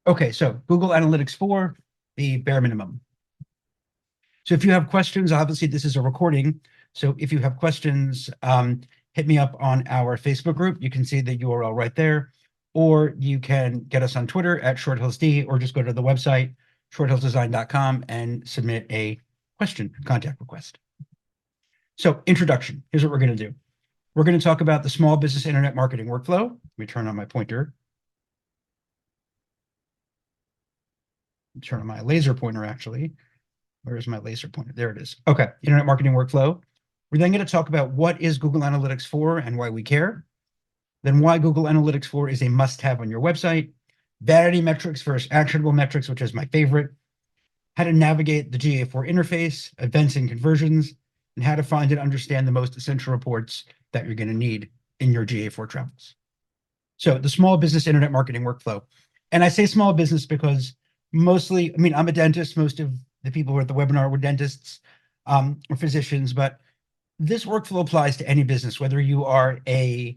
Okay, so Google Analytics 4, the bare minimum. So if you have questions, obviously this is a recording. So if you have questions, hit me up on our Facebook group. You can see the URL right there, or you can get us on Twitter at ShortHillsD, or just go to the website, shorthillsdesign.com, and submit a question, contact request. So introduction, here's what we're going to do. We're going to talk about the small business internet marketing workflow. Let me turn on my pointer. Turn on my laser pointer, actually. Where is my laser pointer? There it is. Okay, internet marketing workflow. We're then going to talk about what is Google Analytics 4 and why we care. Then why Google Analytics 4 is a must-have on your website. Vanity metrics versus actionable metrics, which is my favorite. How to navigate the GA4 interface, events and conversions, and how to find and understand the most essential reports that you're going to need in your GA4 travels. So the small business internet marketing workflow. And I say small business because mostly, I mean, I'm a dentist. Most of the people who are at the webinar were dentists or physicians, but this workflow applies to any business, whether you are a,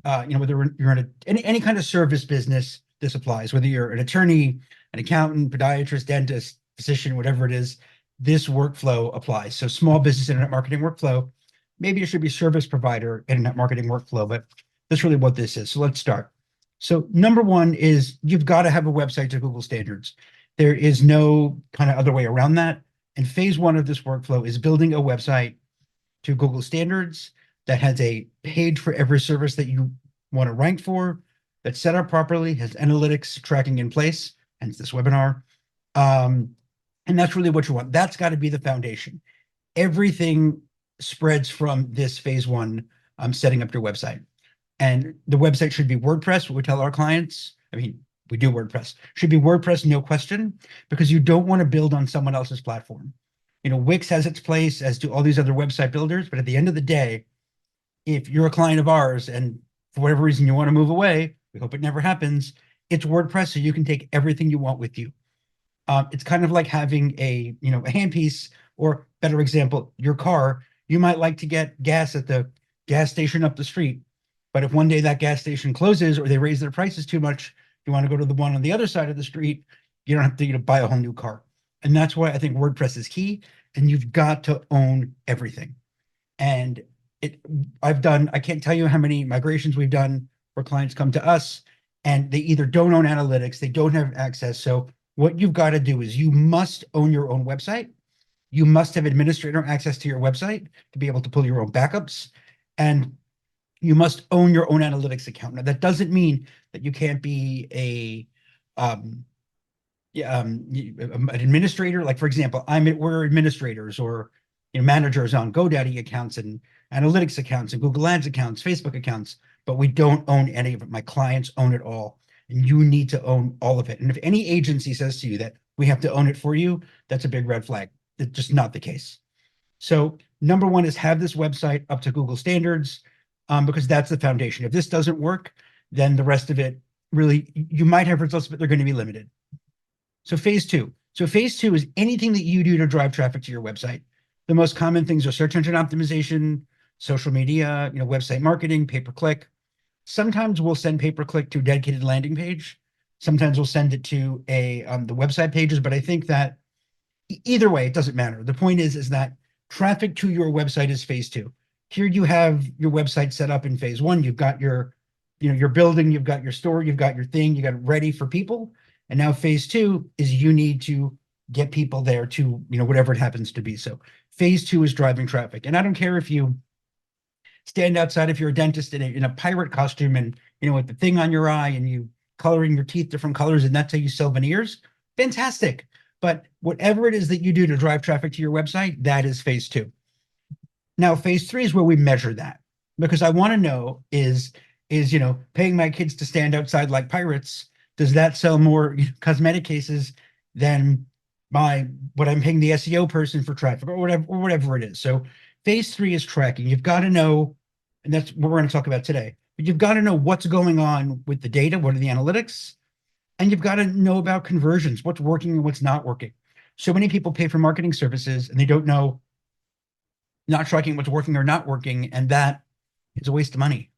whether you're in any kind of service business, this applies. Whether you're an attorney, an accountant, podiatrist, dentist, physician, whatever it is, this workflow applies. So small business internet marketing workflow, maybe it should be service provider internet marketing workflow, but that's really what this is. So let's start. So number one is you've got to have a website to Google standards. There is no kind of other way around that. And phase one of this workflow is building a website to Google standards that has a page for every service that you want to rank for, that's set up properly, has analytics tracking in place, hence this webinar. And that's really what you want. That's got to be the foundation. Everything spreads from this phase one, setting up your website. And the website should be WordPress, what we tell our clients. I mean, we do WordPress. Should be WordPress, no question, because you don't want to build on someone else's platform. You know, Wix has its place, as do all these other website builders. But at the end of the day, if you're a client of ours and for whatever reason you want to move away, we hope it never happens, it's WordPress, so you can take everything you want with you. It's kind of like having a handpiece, or better example, your car. You might like to get gas at the gas station up the street, but if one day that gas station closes or they raise their prices too much, you want to go to the one on the other side of the street, you don't have to buy a whole new car. And that's why I think WordPress is key, and you've got to own everything. And I can't tell you how many migrations we've done where clients come to us and they either don't own analytics, they don't have access. So what you've got to do is you must own your own website. You must have administrator access to your website to be able to pull your own backups. And you must own your own analytics account. Now, that doesn't mean that you can't be an administrator. Like, for example, we're administrators or managers on GoDaddy accounts and analytics accounts and Google Ads accounts, Facebook accounts, but we don't own any of it. My clients own it all, and you need to own all of it. And if any agency says to you that we have to own it for you, that's a big red flag. It's just not the case. So number one is have this website up to Google standards, because that's the foundation. If this doesn't work, then the rest of it really, you might have results, but they're going to be limited. So phase two. So phase two is anything that you do to drive traffic to your website. The most common things are search engine optimization, social media, website marketing, pay-per-click. Sometimes we'll send pay-per-click to a dedicated landing page. Sometimes we'll send it to the website pages, but I think that either way, it doesn't matter. The point is that traffic to your website is phase two. Here you have your website set up in phase one. You've got your building, you've got your store, you've got your thing, you got it ready for people. And now phase two is you need to get people there to, whatever it happens to be. So phase two is driving traffic. And I don't care if you stand outside, if you're a dentist in a pirate costume and, with the thing on your eye and you coloring your teeth different colors and that's how you sell veneers, fantastic. But whatever it is that you do to drive traffic to your website, that is phase two. Now, phase three is where we measure that, because I want to know is paying my kids to stand outside like pirates, does that sell more cosmetic cases than what I'm paying the SEO person for traffic or whatever it is. So phase three is tracking. You've got to know, and that's what we're going to talk about today, but you've got to know what's going on with the data, what are the analytics, and you've got to know about conversions, what's working and what's not working. So many people pay for marketing services and they don't know, not tracking what's working or not working, and that is a waste of money.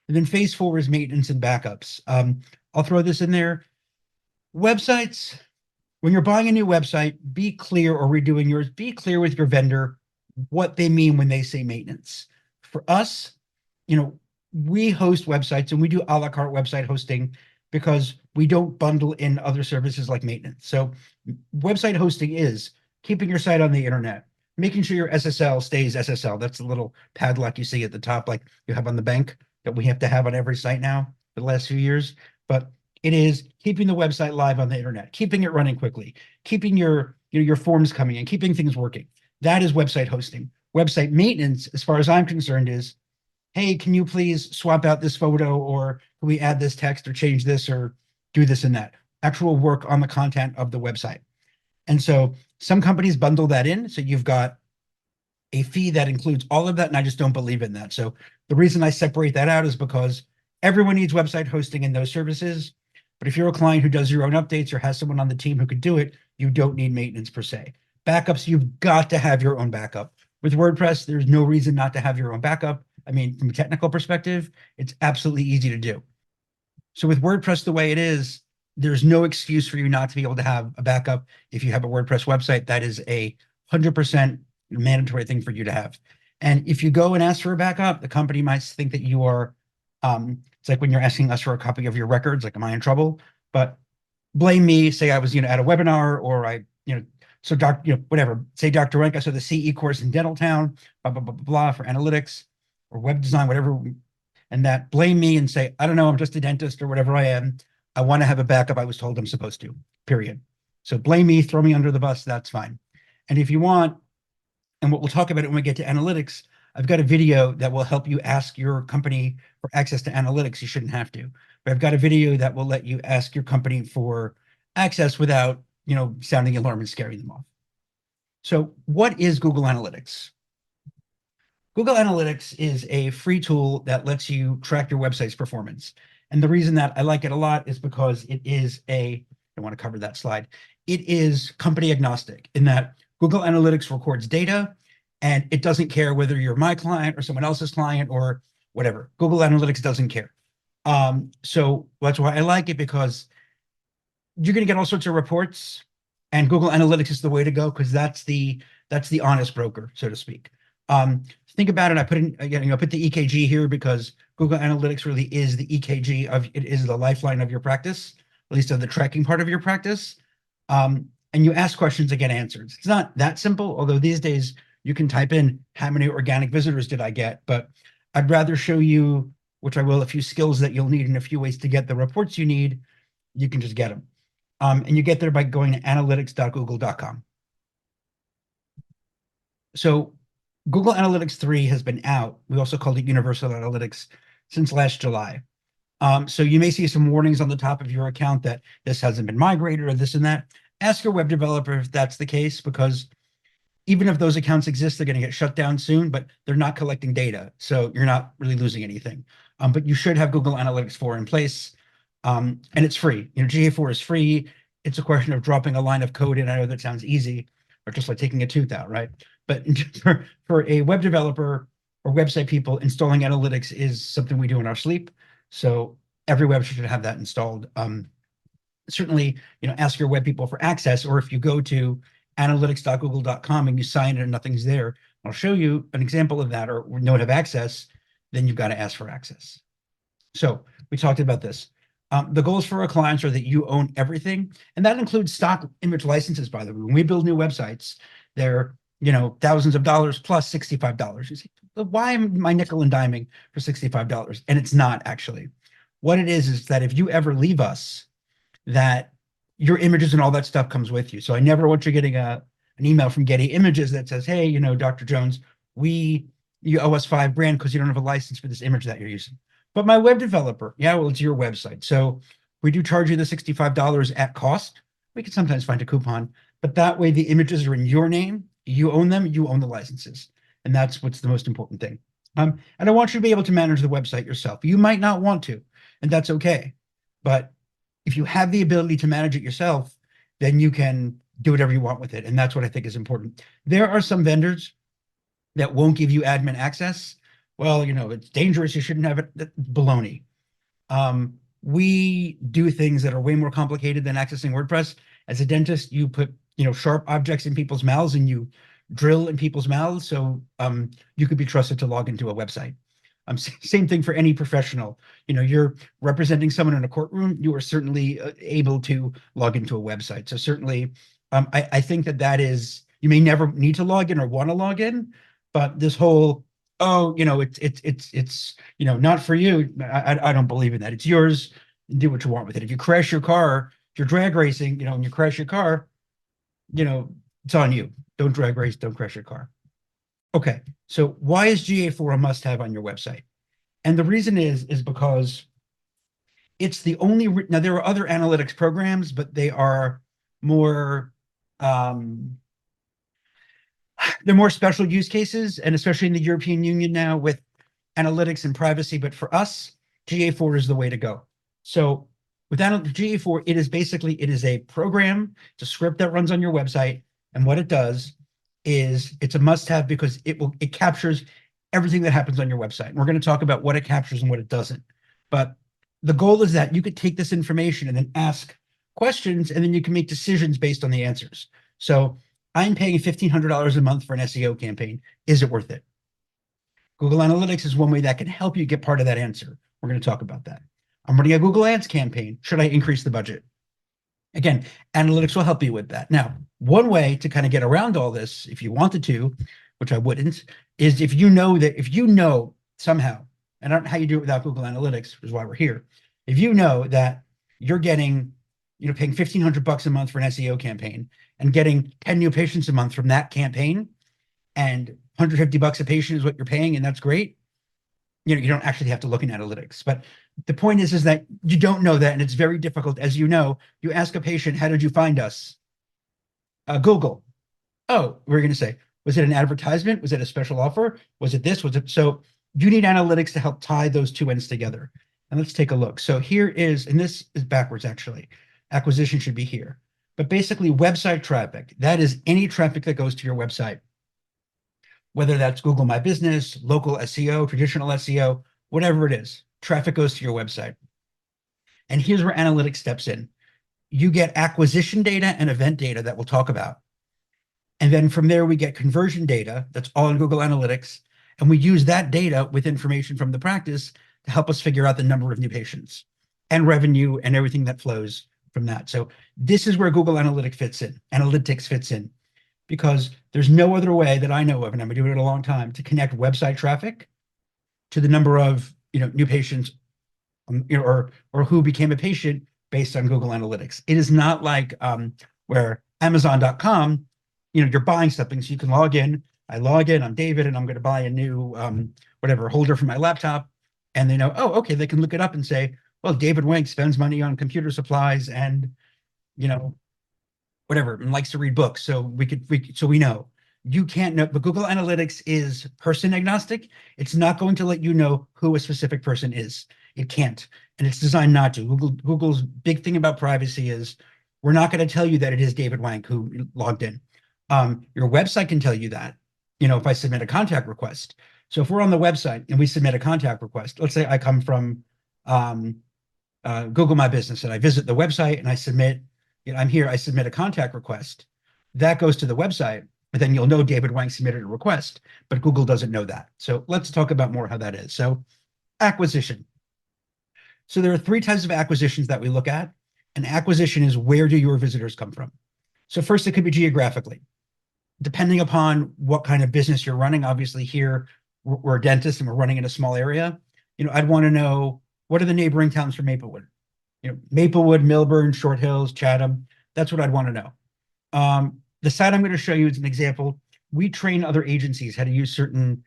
And then phase four is maintenance and backups. I'll throw this in there. Websites, when you're buying a new website, be clear, or redoing yours, be clear with your vendor what they mean when they say maintenance. For us, you know, we host websites and we do a la carte website hosting because we don't bundle in other services like maintenance. So website hosting is keeping your site on the internet, making sure your SSL stays SSL. That's the little padlock you see at the top, like you have on the bank, that we have to have on every site now for the last few years. But it is keeping the website live on the internet, keeping it running quickly, keeping your forms coming in, keeping things working. That is website hosting. Website maintenance, as far as I'm concerned, is, hey, can you please swap out this photo, or can we add this text, or change this, or do this and that? Actual work on the content of the website. And so some companies bundle that in. So you've got a fee that includes all of that, and I just don't believe in that. So the reason I separate that out is because everyone needs website hosting and those services. But if you're a client who does your own updates or has someone on the team who could do it, you don't need maintenance per se. Backups, you've got to have your own backup. With WordPress, there's no reason not to have your own backup. I mean, from a technical perspective, it's absolutely easy to do. So with WordPress the way it is, there's no excuse for you not to be able to have a backup. If you have a WordPress website, that is 100% mandatory thing for you to have. And if you go and ask for a backup, the company might think that you are, it's like when you're asking us for a copy of your records, like, am I in trouble? But blame me, say I was, at a webinar, or so whatever, say Dr. Wank, so the CE course in Dentaltown, blah, blah, blah, blah, blah, for analytics or web design, whatever. And that blame me and say, I don't know, I'm just a dentist or whatever I am. I want to have a backup. I was told I'm supposed to, period. So blame me, throw me under the bus. That's fine. And if you want, and what we'll talk about it when we get to analytics, I've got a video that will help you ask your company for access to analytics. You shouldn't have to, but I've got a video that will let you ask your company for access without, sounding the alarm and scaring them off. So what is Google Analytics? Google Analytics is a free tool that lets you track your website's performance. And the reason that I like it a lot is because it is I want to cover that slide. It is company agnostic in that Google Analytics records data, and it doesn't care whether you're my client or someone else's client or whatever. Google Analytics doesn't care. So that's why I like it, because you're going to get all sorts of reports, and Google Analytics is the way to go, because that's the honest broker, so to speak. Think about it. I put the EKG here because Google Analytics really is the EKG it is the lifeline of your practice, at least of the tracking part of your practice. And you ask questions and get answers. It's not that simple, although these days you can type in how many organic visitors did I get, but I'd rather show you, which I will, a few skills that you'll need and a few ways to get the reports you need. You can just get them. And you get there by going to analytics.google.com. So Google Analytics 3 has been out. We also called it Universal Analytics since last July. So you may see some warnings on the top of your account that this hasn't been migrated or this and that. Ask your web developer if that's the case, because even if those accounts exist, they're going to get shut down soon, but they're not collecting data. So you're not really losing anything. But you should have Google Analytics 4 in place. And it's free. GA4 is free. It's a question of dropping a line of code in. I know that sounds easy, or just like taking a tooth out, right? But for a web developer or website people, installing analytics is something we do in our sleep. So every website should have that installed. Certainly, ask your web people for access, or if you go to analytics.google.com and you sign in and nothing's there, I'll show you an example of that, or we don't have access, then you've got to ask for access. So we talked about this. The goals for our clients are that you own everything, and that includes stock image licenses, by the way. When we build new websites, they're thousands of dollars plus $65. You say, why am I nickel and diming for $65? And it's not actually. What it is that if you ever leave us, that your images and all that stuff comes with you. So I never want you getting an email from Getty Images that says, hey, Dr. Jones, you owe us $5,000 because you don't have a license for this image that you're using. But my web developer, yeah, well, it's your website. So we do charge you the $65 at cost. We can sometimes find a coupon, but that way the images are in your name. You own them, you own the licenses. And that's what's the most important thing. And I want you to be able to manage the website yourself. You might not want to, and that's okay. But if you have the ability to manage it yourself, then you can do whatever you want with it. And that's what I think is important. There are some vendors that won't give you admin access. Well, it's dangerous. You shouldn't have it. That's baloney. we do things that are way more complicated than accessing WordPress. As a dentist, you put, sharp objects in people's mouths and you drill in people's mouths. So you could be trusted to log into a website. Same thing for any professional. You're representing someone in a courtroom, you are certainly able to log into a website. So certainly, I think that is, you may never need to log in or want to log in, but this whole, oh, it's not for you. I don't believe in that. It's yours. Do what you want with it. If you crash your car, if you're drag racing, and you crash your car, it's on you. Don't drag race, don't crash your car. Okay, so why is GA4 a must-have on your website? And the reason is because it's the only, now there are other analytics programs, but they are more, they're more special use cases, and especially in the European Union now with analytics and privacy. But for us, GA4 is the way to go. So with GA4, it is a program, it's a script that runs on your website. And what it does is it's a must-have because it captures everything that happens on your website. And we're going to talk about what it captures and what it doesn't. But the goal is that you could take this information and then ask questions, and then you can make decisions based on the answers. So I'm paying $1,500 a month for an SEO campaign. Is it worth it? Google Analytics is one way that can help you get part of that answer. We're going to talk about that. I'm running a Google Ads campaign. Should I increase the budget? Again, analytics will help you with that. Now, one way to kind of get around all this, if you wanted to, which I wouldn't, is if you know somehow, and I don't know how you do it without Google Analytics, which is why we're here. If you know that you're getting, paying $1,500 a month for an SEO campaign and getting 10 new patients a month from that campaign, and $150 a patient is what you're paying, and that's great. You don't actually have to look in analytics. But the point is that you don't know that, and it's very difficult. As you know, you ask a patient, how did you find us? Google. Oh, we're going to say, was it an advertisement? Was it a special offer? Was it this? Was it? So you need analytics to help tie those two ends together. And let's take a look. So here is, and this is backwards actually. Acquisition should be here. But basically website traffic, that is any traffic that goes to your website. Whether that's Google My Business, local SEO, traditional SEO, whatever it is, traffic goes to your website. And here's where analytics steps in. You get acquisition data and event data that we'll talk about. And then from there, we get conversion data that's all in Google Analytics. And we use that data with information from the practice to help us figure out the number of new patients and revenue and everything that flows from that. So this is where Google Analytics fits in, because there's no other way that I know of, and I've been doing it a long time, to connect website traffic to the number of new patients, or who became a patient based on Google Analytics. It is not like where Amazon.com, you're buying something, so you can log in. I log in, I'm David, and I'm going to buy a new whatever holder for my laptop, and they know, oh, okay, they can look it up and say, well, David Wank spends money on computer supplies and whatever, and likes to read books. So we know. You can't know, but Google Analytics is person agnostic. It's not going to let you know who a specific person is. It can't, and it's designed not to. Google's big thing about privacy is we're not going to tell you that it is David Wank who logged in. Your website can tell you that, if I submit a contact request. So if we're on the website and we submit a contact request, let's say I come from Google My Business and I visit the website and I submit, I'm here, I submit a contact request. That goes to the website, but then you'll know David Wank submitted a request, but Google doesn't know that. So let's talk about more how that is. So acquisition. So there are 3 types of acquisitions that we look at. An acquisition is, where do your visitors come from? So first, it could be geographically. Depending upon what kind of business you're running, obviously here, we're a dentist and we're running in a small area. I'd want to know, what are the neighboring towns for Maplewood? Maplewood, Milburn, Short Hills, Chatham. That's what I'd want to know. The site I'm going to show you is an example. We train other agencies how to use certain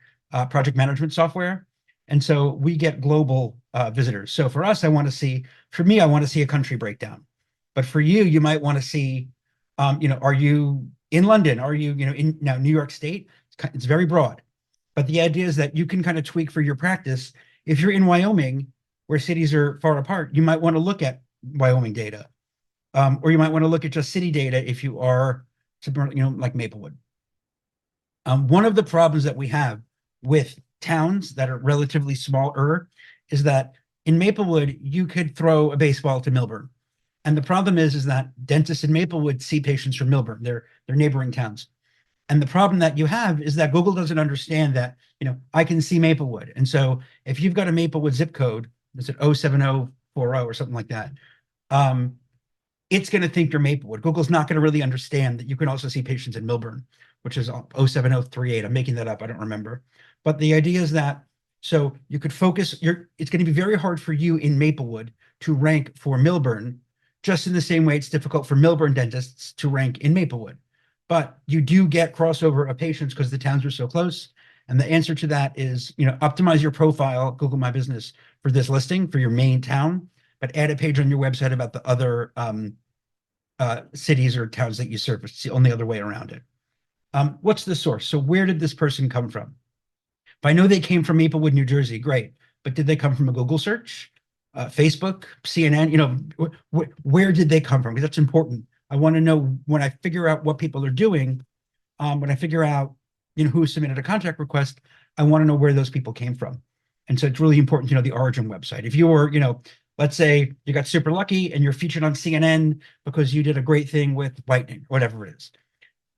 project management software. And so we get global visitors. So for us, I want to see a country breakdown. But for you, you might want to see, are you in London? Are you, in now New York State? It's very broad. But the idea is that you can kind of tweak for your practice. If you're in Wyoming, where cities are far apart, you might want to look at Wyoming data. Or you might want to look at just city data if you are, like Maplewood. One of the problems that we have with towns that are relatively smaller is that in Maplewood, you could throw a baseball to Milburn. And the problem is that dentists in Maplewood see patients from Milburn, they're neighboring towns. And the problem that you have is that Google doesn't understand that, I can see Maplewood. And so if you've got a Maplewood zip code, is it 07040 or something like that? It's going to think you're Maplewood. Google's not going to really understand that you can also see patients in Milburn, which is 07038. I'm making that up. I don't remember. But the idea is that, so you could focus, it's going to be very hard for you in Maplewood to rank for Milburn, just in the same way it's difficult for Milburn dentists to rank in Maplewood. But you do get crossover of patients because the towns are so close. And the answer to that is, optimize your profile, Google My Business, for this listing for your main town, but add a page on your website about the other cities or towns that you serve. It's the only other way around it. What's the source? So where did this person come from? If I know they came from Maplewood, New Jersey, great. But did they come from a Google search, Facebook, CNN? Where did they come from? Because that's important. I want to know when I figure out what people are doing, when I figure out, who submitted a contact request, I want to know where those people came from. And so it's really important to know the origin website. If you're, let's say you got super lucky and you're featured on CNN because you did a great thing with whitening, whatever it is,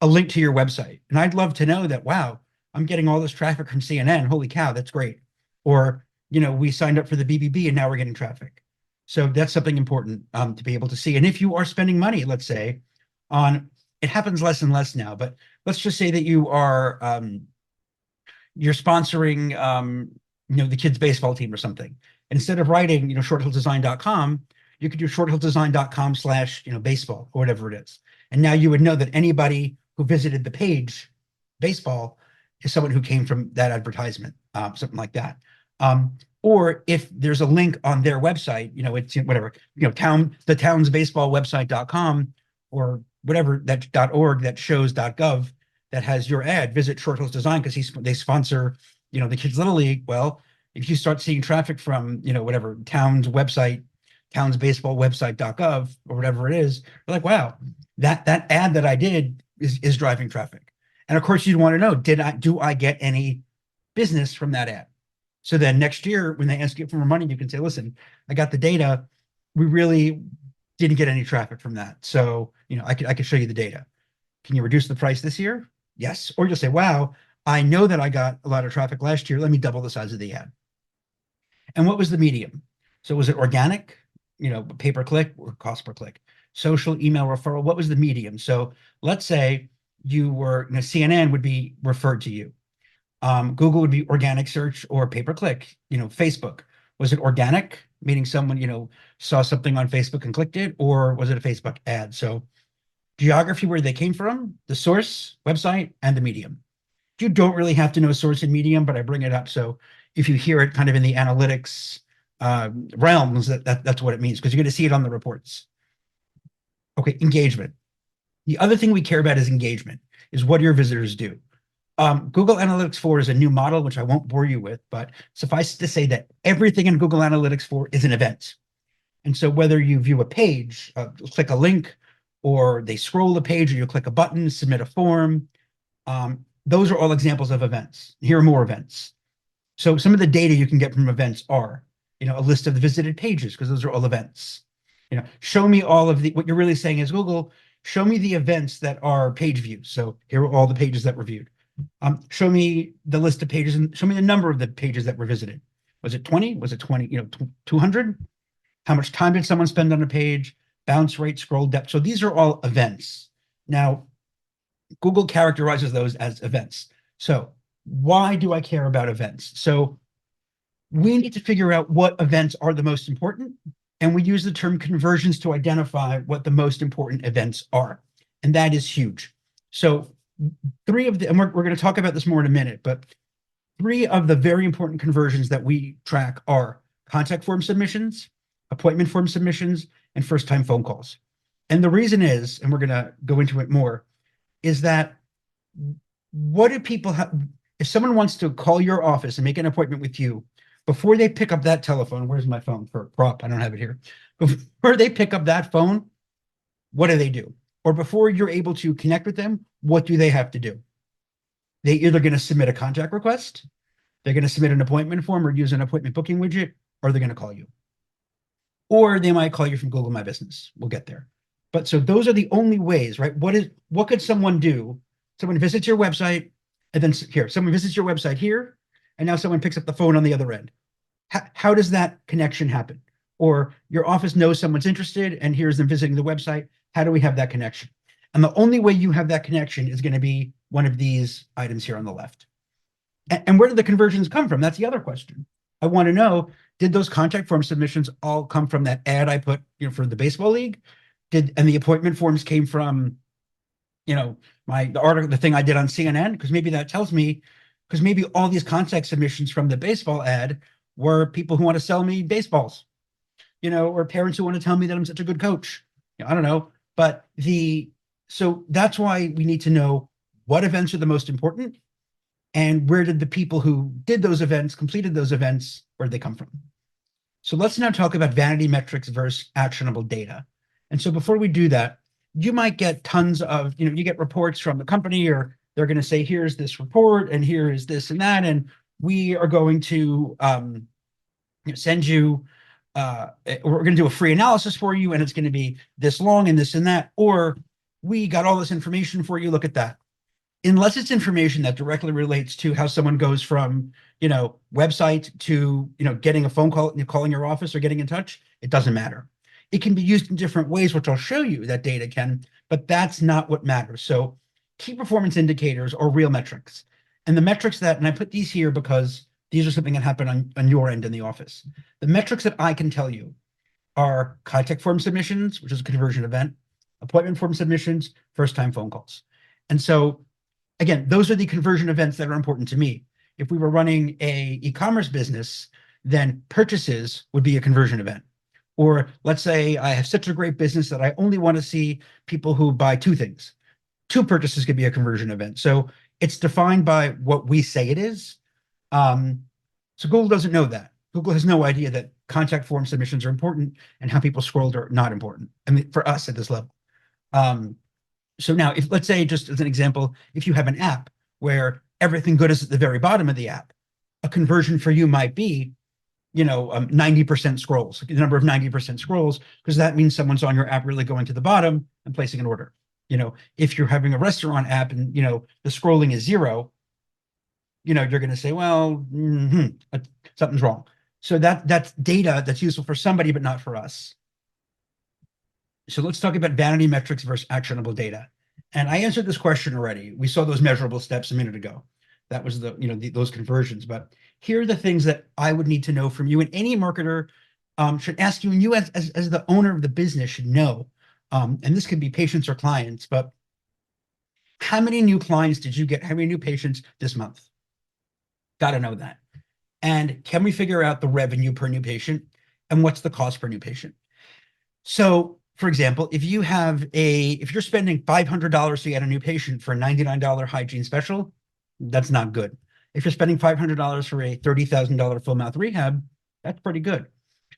a link to your website. And I'd love to know that, wow, I'm getting all this traffic from CNN. Holy cow, that's great. Or, we signed up for the BBB and now we're getting traffic. So that's something important to be able to see. And if you are spending money, let's say, on, it happens less and less now, but let's just say that you are, you're sponsoring, the kids' baseball team or something. Instead of writing, shorthilldesign.com, you could do shorthilldesign.com/baseball or whatever it is. And now you would know that anybody who visited the page, baseball, is someone who came from that advertisement, something like that. Or if there's a link on their website, it's whatever, the townsbaseballwebsite.com or whatever, that .org, that shows .gov, that has your ad, visit Short Hills Design because they sponsor, the Kids Little League. Well, if you start seeing traffic from, whatever, town's website, townsbaseballwebsite.gov or whatever it is, you're like, wow, that ad that I did is driving traffic. And of course, you'd want to know, do I get any business from that ad? So then next year, when they ask you for more money, you can say, listen, I got the data. We really didn't get any traffic from that. So, I could show you the data. Can you reduce the price this year? Yes. Or you'll say, wow, I know that I got a lot of traffic last year. Let me double the size of the ad. And what was the medium? So was it organic, pay-per-click or cost per click? Social, email, referral, what was the medium? So let's say you were, CNN would be referred to you. Google would be organic search or pay-per-click, Facebook. Was it organic, meaning someone, saw something on Facebook and clicked it, or was it a Facebook ad? So geography, where they came from, the source, website, and the medium. You don't really have to know source and medium, but I bring it up. So if you hear it kind of in the analytics realms, that's what it means, because you're going to see it on the reports. Okay, engagement. The other thing we care about is engagement, is what your visitors do. Google Analytics 4 is a new model, which I won't bore you with, but suffice to say that everything in Google Analytics 4 is an event. And so whether you view a page, click a link, or they scroll the page, or you click a button, submit a form, those are all examples of events. Here are more events. So some of the data you can get from events are, a list of the visited pages, because those are all events. Show me all of what you're really saying is, Google, show me the events that are page views. So here are all the pages that were viewed. Show me the list of pages and show me the number of the pages that were visited. Was it 20? Was it 20, 200? How much time did someone spend on a page? Bounce rate, scroll depth. So these are all events. Now, Google characterizes those as events. So why do I care about events? So we need to figure out what events are the most important. And we use the term conversions to identify what the most important events are. And that is huge. So three of the, and we're going to talk about this more in a minute, but three of the very important conversions that we track are contact form submissions, appointment form submissions, and first-time phone calls. And the reason is, and we're going to go into it more, is that what do people have, if someone wants to call your office and make an appointment with you, before they pick up that telephone, where's my phone for prop? I don't have it here. Before they pick up that phone, what do? Or before you're able to connect with them, what do they have to do? They either going to submit a contact request, they're going to submit an appointment form or use an appointment booking widget, or they're going to call you. or they might call you from Google My Business. We'll get there. But so those are the only ways, right? What could someone do? Someone visits your website, and then here, someone visits your website here, and now someone picks up the phone on the other end. How does that connection happen? Or your office knows someone's interested, and here's them visiting the website. How do we have that connection? And the only way you have that connection is going to be one of these items here on the left. And where did the conversions come from? That's the other question. I want to know, did those contact form submissions all come from that ad I put, for the baseball league? And the appointment forms came from, the article, the thing I did on CNN? Because maybe that tells me, because maybe all these contact submissions from the baseball ad were people who want to sell me baseballs, or parents who want to tell me that I'm such a good coach. I don't know. But so that's why we need to know what events are the most important, and where did the people who did those events, completed those events, where did they come from? So let's now talk about vanity metrics versus actionable data. And so before we do that, you might get tons of, you get reports from the company, or they're going to say, here's this report, and here is this and that, and we are going to send you, we're going to do a free analysis for you, and it's going to be this long and this and that, or we got all this information for you, look at that. Unless it's information that directly relates to how someone goes from, website to, getting a phone call, calling your office or getting in touch, it doesn't matter. It can be used in different ways, which I'll show you that data can, but that's not what matters. So key performance indicators are real metrics. And the metrics that, and I put these here because these are something that happen on your end in the office. The metrics that I can tell you are contact form submissions, which is a conversion event, appointment form submissions, first-time phone calls. And so again, those are the conversion events that are important to me. If we were running a e-commerce business, then purchases would be a conversion event. Or let's say I have such a great business that I only want to see people who buy two things. Two purchases could be a conversion event. So it's defined by what we say it is. So Google doesn't know that. Google has no idea that contact form submissions are important and how people scrolled are not important. I mean, for us at this level. So now, if let's say, just as an example, if you have an app where everything good is at the very bottom of the app, a conversion for you might be, 90% scrolls, the number of 90% scrolls, because that means someone's on your app really going to the bottom and placing an order. If you're having a restaurant app and, the scrolling is 0, you're going to say, well, something's wrong. So that's data that's useful for somebody, but not for us. So let's talk about vanity metrics versus actionable data. And I answered this question already. We saw those measurable steps a minute ago. That was those conversions. But here are the things that I would need to know from you, and any marketer should ask you, and you as the owner of the business should know. And this could be patients or clients, but how many new clients did you get? How many new patients this month? Got to know that. And can we figure out the revenue per new patient, and what's the cost per new patient? So, for example, if you're spending $500 to get a new patient for a $99 hygiene special, that's not good. If you're spending $500 for a $30,000 full mouth rehab, that's pretty good.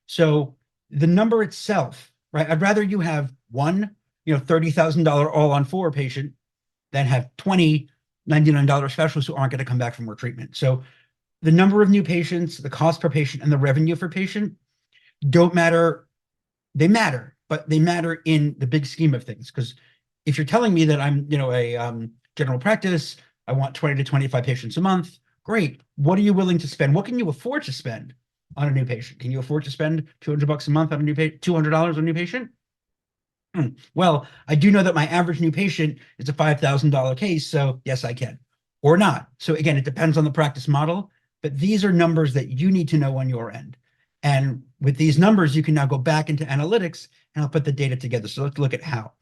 So the number itself, right? I'd rather you have one, $30,000 all on 4 patient than have 20 $99 specialists who aren't going to come back for more treatment. So the number of new patients, the cost per patient, and the revenue per patient don't matter. They matter, but they matter in the big scheme of things. Because if you're telling me that I'm, a general practice, I want 20 to 25 patients a month, great. What are you willing to spend? What can you afford to spend on a new patient? Can you afford to spend $200 a month on a new patient, $200 on a new patient? Well, I do know that my average new patient is a $5,000 case, so yes, I can, or not. So again, it depends on the practice model, but these are numbers that you need to know on your end. And with these numbers, you can now go back into analytics and I'll put the data together. So let's look at how.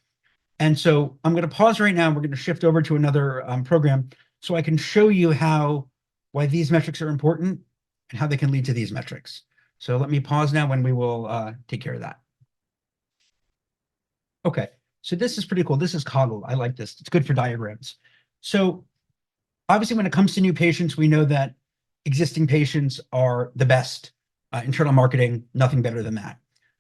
And so I'm going to pause right now. We're going to shift over to another program so I can show you why these metrics are important and how they can lead to these metrics. So let me pause now, when we will take care of that. Okay, so this is pretty cool. This is Coggle. I like this. It's good for diagrams. So obviously, when it comes to new patients, we know that existing patients are the best. Internal marketing, nothing better than that.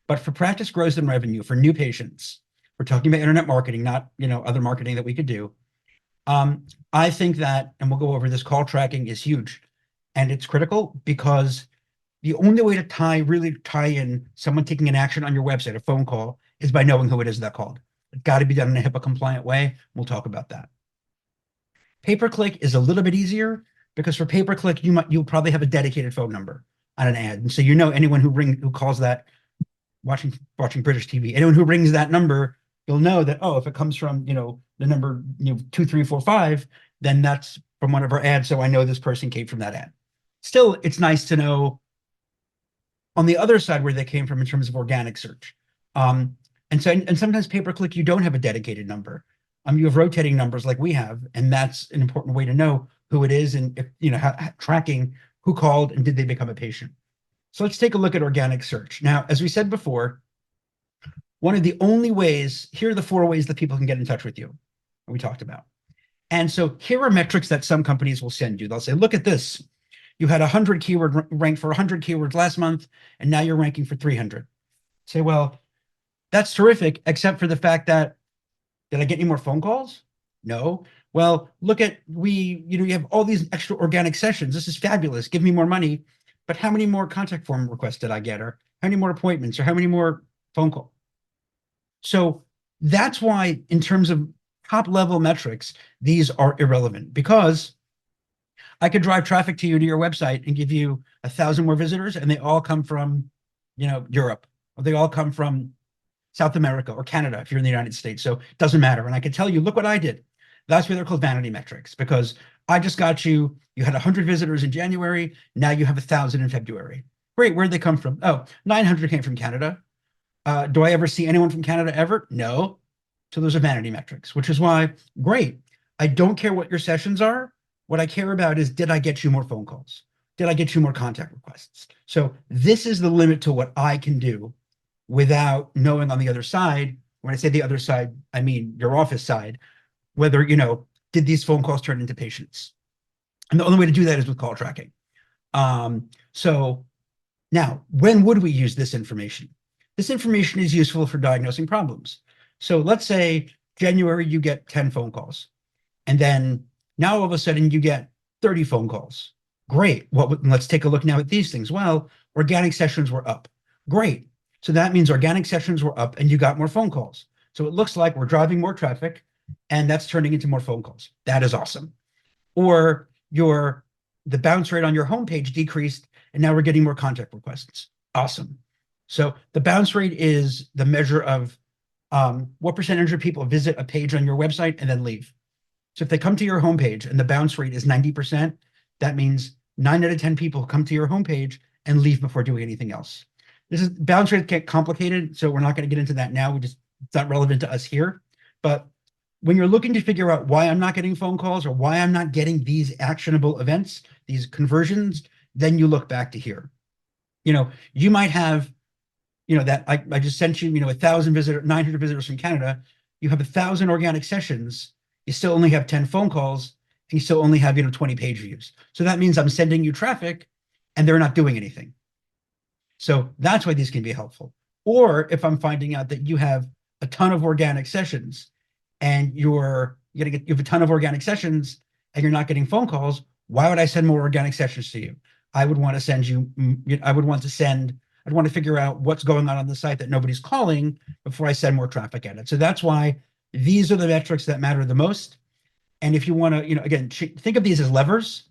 But for practice growth and revenue for new patients, we're talking about internet marketing, not other marketing that we could do. I think that, and we'll go over this, call tracking is huge. And it's critical because the only way to really tie in someone taking an action on your website, a phone call, is by knowing who it is that called. It's got to be done in a HIPAA compliant way. We'll talk about that. Pay-per-click is a little bit easier because for pay-per-click, you'll probably have a dedicated phone number on an ad. And so anyone who calls that watching British TV, anyone who rings that number, you'll know that, oh, if it comes from, the number, 2345, then that's from one of our ads. So I know this person came from that ad. Still, it's nice to know on the other side where they came from in terms of organic search. And sometimes pay-per-click, you don't have a dedicated number. You have rotating numbers like we have, and that's an important way to know who it is and if, tracking who called and did they become a patient. So let's take a look at organic search. Now, as we said before, one of the only ways, here are the 4 ways that people can get in touch with you, we talked about. And so here are metrics that some companies will send you. They'll say, look at this. You had 100 keyword ranked for 100 keywords last month, and now you're ranking for 300. Say, well, that's terrific, except for the fact that, did I get any more phone calls? No. Well, look at, you have all these extra organic sessions. This is fabulous. Give me more money. But how many more contact form requests did I get? Or how many more appointments? Or how many more phone calls? So that's why, in terms of top level metrics, these are irrelevant, because I could drive traffic to your website and give you 1,000 more visitors, and they all come from, Europe, or they all come from South America or Canada if you're in the United States. So it doesn't matter. And I can tell you, look what I did. That's why they're called vanity metrics, because I just got you had 100 visitors in January. Now you have 1,000 in February. Great. Where'd they come from? Oh, 900 came from Canada. Do I ever see anyone from Canada ever? No. So those are vanity metrics, which is why, great. I don't care what your sessions are. What I care about is, did I get you more phone calls? Did I get you more contact requests? So this is the limit to what I can do without knowing on the other side. When I say the other side, I mean your office side, whether, did these phone calls turn into patients? And the only way to do that is with call tracking. So now, when would we use this information? This information is useful for diagnosing problems. So let's say January, you get 10 phone calls. And then now all of a sudden you get 30 phone calls. Great. Well, let's take a look now at these things. Well, organic sessions were up. Great. So that means organic sessions were up and you got more phone calls. So it looks like we're driving more traffic, and that's turning into more phone calls. That is awesome. Or the bounce rate on your homepage decreased, and now we're getting more contact requests. Awesome. So the bounce rate is the measure of what percentage of people visit a page on your website and then leave. So if they come to your homepage and the bounce rate is 90%, that means 9 out of 10 people come to your homepage and leave before doing anything else. Bounce rates get complicated, so we're not going to get into that now. It's not relevant to us here. But when you're looking to figure out why I'm not getting phone calls or why I'm not getting these actionable events, these conversions, then you look back to here. You might have, that I just sent you, 1,000 visitors, 900 visitors from Canada. You have 1,000 organic sessions. You still only have 10 phone calls, and you still only have, 20 page views. So that means I'm sending you traffic and they're not doing anything. So that's why these can be helpful. Or if I'm finding out that you have a ton of organic sessions and you have a ton of organic sessions and you're not getting phone calls, why would I send more organic sessions to you? I'd want to figure out what's going on the site that nobody's calling before I send more traffic at it. So that's why these are the metrics that matter the most. And if you want to, again, think of these as levers.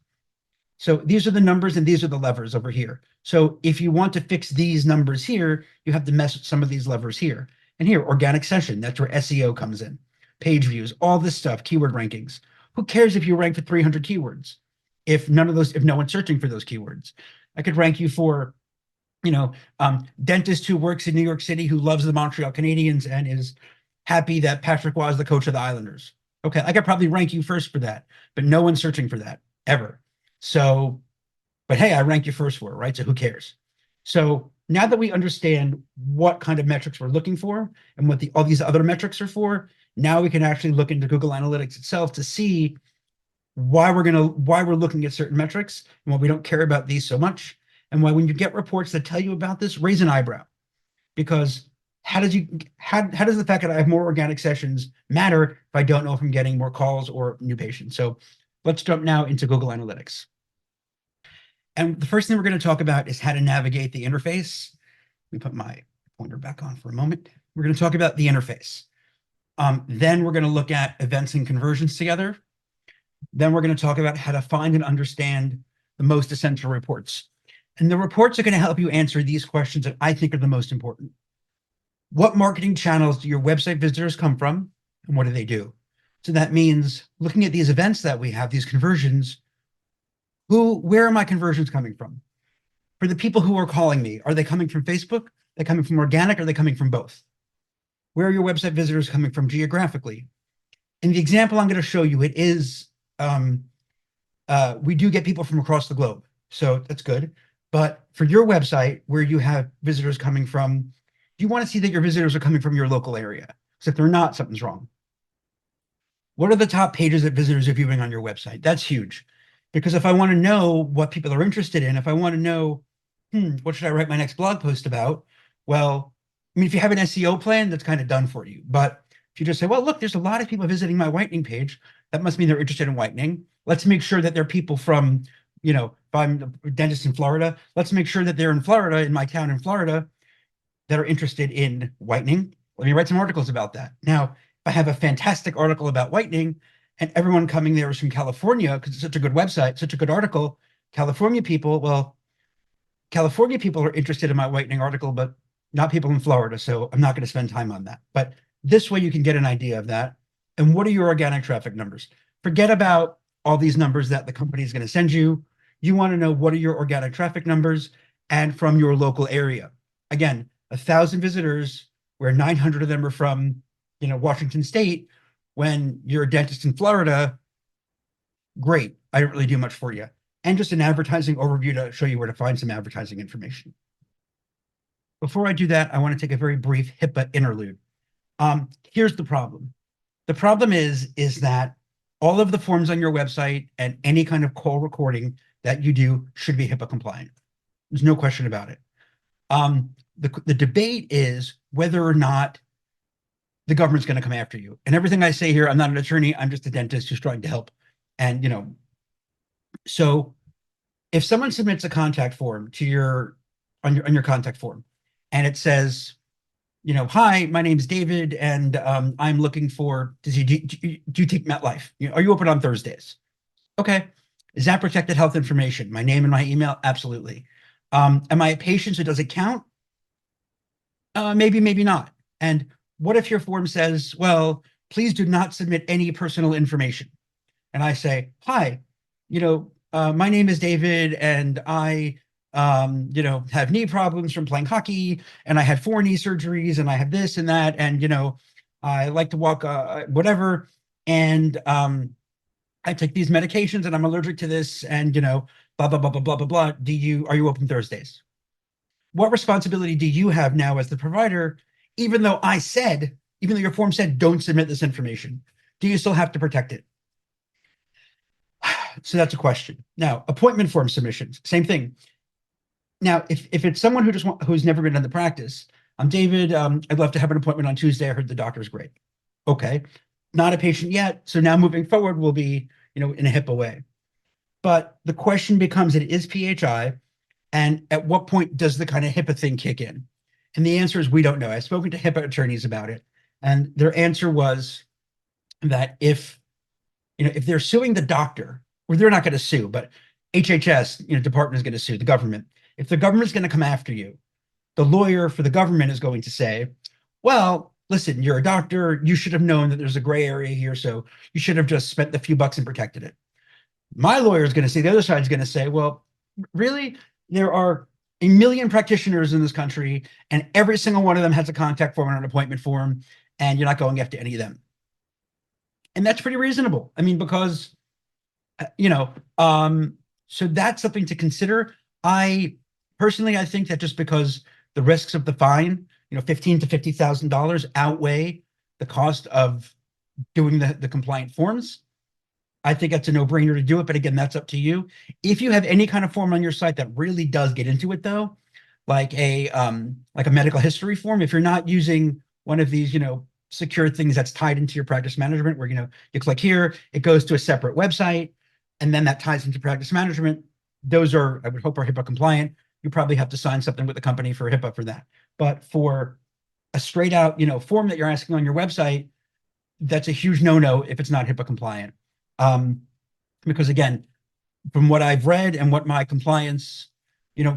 So these are the numbers and these are the levers over here. So if you want to fix these numbers here, you have to mess with some of these levers here. And here, organic session, that's where SEO comes in. Page views, all this stuff, keyword rankings. Who cares if you rank for 300 keywords? If no one's searching for those keywords? I could rank you for, dentist who works in New York City who loves the Montreal Canadiens and is happy that Patrick Waugh is the coach of the Islanders. Okay, I could probably rank you first for that, but no one's searching for that ever. So, but hey, I ranked you first for it, right? So who cares? So now that we understand what kind of metrics we're looking for and what all these other metrics are for, now we can actually look into Google Analytics itself to see why we're looking at certain metrics and why we don't care about these so much, and why when you get reports that tell you about this, raise an eyebrow. Because how does the fact that I have more organic sessions matter if I don't know if I'm getting more calls or new patients? So let's jump now into Google Analytics. And the first thing we're going to talk about is how to navigate the interface. Let me put my pointer back on for a moment. We're going to talk about the interface. Then we're going to look at events and conversions together. Then we're going to talk about how to find and understand the most essential reports. And the reports are going to help you answer these questions that I think are the most important. What marketing channels do your website visitors come from, and what do they do? So that means looking at these events that we have, these conversions, where are my conversions coming from? For the people who are calling me, are they coming from Facebook? Are they coming from organic? Or are they coming from both? Where are your website visitors coming from geographically? In the example I'm going to show you, it is, we do get people from across the globe. So that's good. But for your website, where you have visitors coming from, you want to see that your visitors are coming from your local area. So if they're not, something's wrong. What are the top pages that visitors are viewing on your website? That's huge. Because if I want to know what people are interested in, if I want to know, what should I write my next blog post about? Well, I mean, if you have an SEO plan, that's kind of done for you. But if you just say, well, look, there's a lot of people visiting my whitening page, that must mean they're interested in whitening. Let's make sure that they're people from, if I'm a dentist in Florida, let's make sure that they're in Florida, in my town in Florida, that are interested in whitening. Let me write some articles about that. Now, if I have a fantastic article about whitening and everyone coming there is from California because it's such a good website, such a good article, California people are interested in my whitening article, but not people in Florida. So I'm not going to spend time on that. But this way you can get an idea of that. And what are your organic traffic numbers? Forget about all these numbers that the company is going to send you. You want to know what are your organic traffic numbers and from your local area. Again, 1,000 visitors where 900 of them are from, Washington State. When you're a dentist in Florida, great. I don't really do much for you. And just an advertising overview to show you where to find some advertising information. Before I do that, I want to take a very brief HIPAA interlude. Here's the problem. The problem is that all of the forms on your website and any kind of call recording that you do should be HIPAA compliant. There's no question about it. The debate is whether or not the government's going to come after you. And everything I say here, I'm not an attorney. I'm just a dentist who's trying to help. And, so if someone submits a contact form to on your contact form, and it says, hi, my name is David, and I'm looking for, do you take MetLife? Are you open on Thursdays? Okay. Is that protected health information? My name and my email? Absolutely. Am I a patient, so does it count? Maybe, maybe not. And what if your form says, well, please do not submit any personal information? And I say, hi, my name is David, and I, have knee problems from playing hockey, and I had 4 knee surgeries, and I have this and that, and, I like to walk, whatever, and I take these medications, and I'm allergic to this, and, blah, blah, blah, blah, blah, blah, blah. Are you open Thursdays? What responsibility do you have now as the provider, even though your form said, don't submit this information? Do you still have to protect it? So that's a question. Now, appointment form submissions, same thing. Now, if it's someone who's never been in the practice, I'm David, I'd love to have an appointment on Tuesday. I heard the doctor's great. Okay, not a patient yet. So now moving forward, we'll be, in a HIPAA way. But the question becomes, it is PHI, and at what point does the kind of HIPAA thing kick in? And the answer is, we don't know. I've spoken to HIPAA attorneys about it, and their answer was that if they're suing the doctor, or they're not going to sue, but HHS, department is going to sue the government. If the government's going to come after you, the lawyer for the government is going to say, well, listen, you're a doctor. You should have known that there's a gray area here, so you should have just spent the few bucks and protected it. My lawyer is going to say, the other side is going to say, well, really, there are a million practitioners in this country, and every single one of them has a contact form and an appointment form, and you're not going after any of them. And that's pretty reasonable. I mean, because, so that's something to consider. I think that just because the risks of the fine, $15,000 to $50,000 outweigh the cost of doing the compliant forms, I think that's a no-brainer to do it. But again, that's up to you. If you have any kind of form on your site that really does get into it, though, like a medical history form, if you're not using one of these, secure things that's tied into your practice management, where you click here, it goes to a separate website, and then that ties into practice management. those are, I would hope, are HIPAA compliant. You probably have to sign something with the company for HIPAA for that. But for a straight out, form that you're asking on your website, that's a huge no-no if it's not HIPAA compliant. Because again, from what I've read and what my compliance,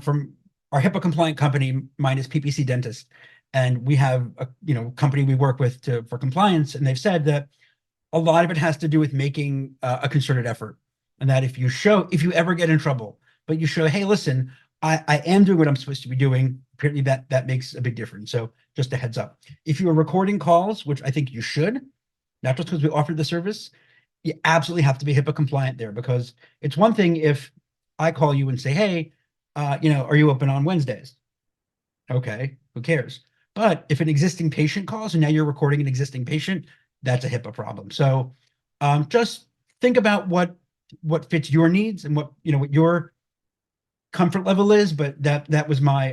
from our HIPAA compliant company, mine is PPC Dentist, and we have a company we work with for compliance, and they've said that a lot of it has to do with making a concerted effort, and that if you ever get in trouble, but you show, hey, listen, I am doing what I'm supposed to be doing, apparently that makes a big difference. So just a heads up. If you are recording calls, which I think you should, not just because we offered the service, you absolutely have to be HIPAA compliant there, because it's one thing if I call you and say, hey, are you open on Wednesdays? Okay, who cares? But if an existing patient calls and now you're recording an existing patient, that's a HIPAA problem. So just think about what fits your needs and what your comfort level is. But that was my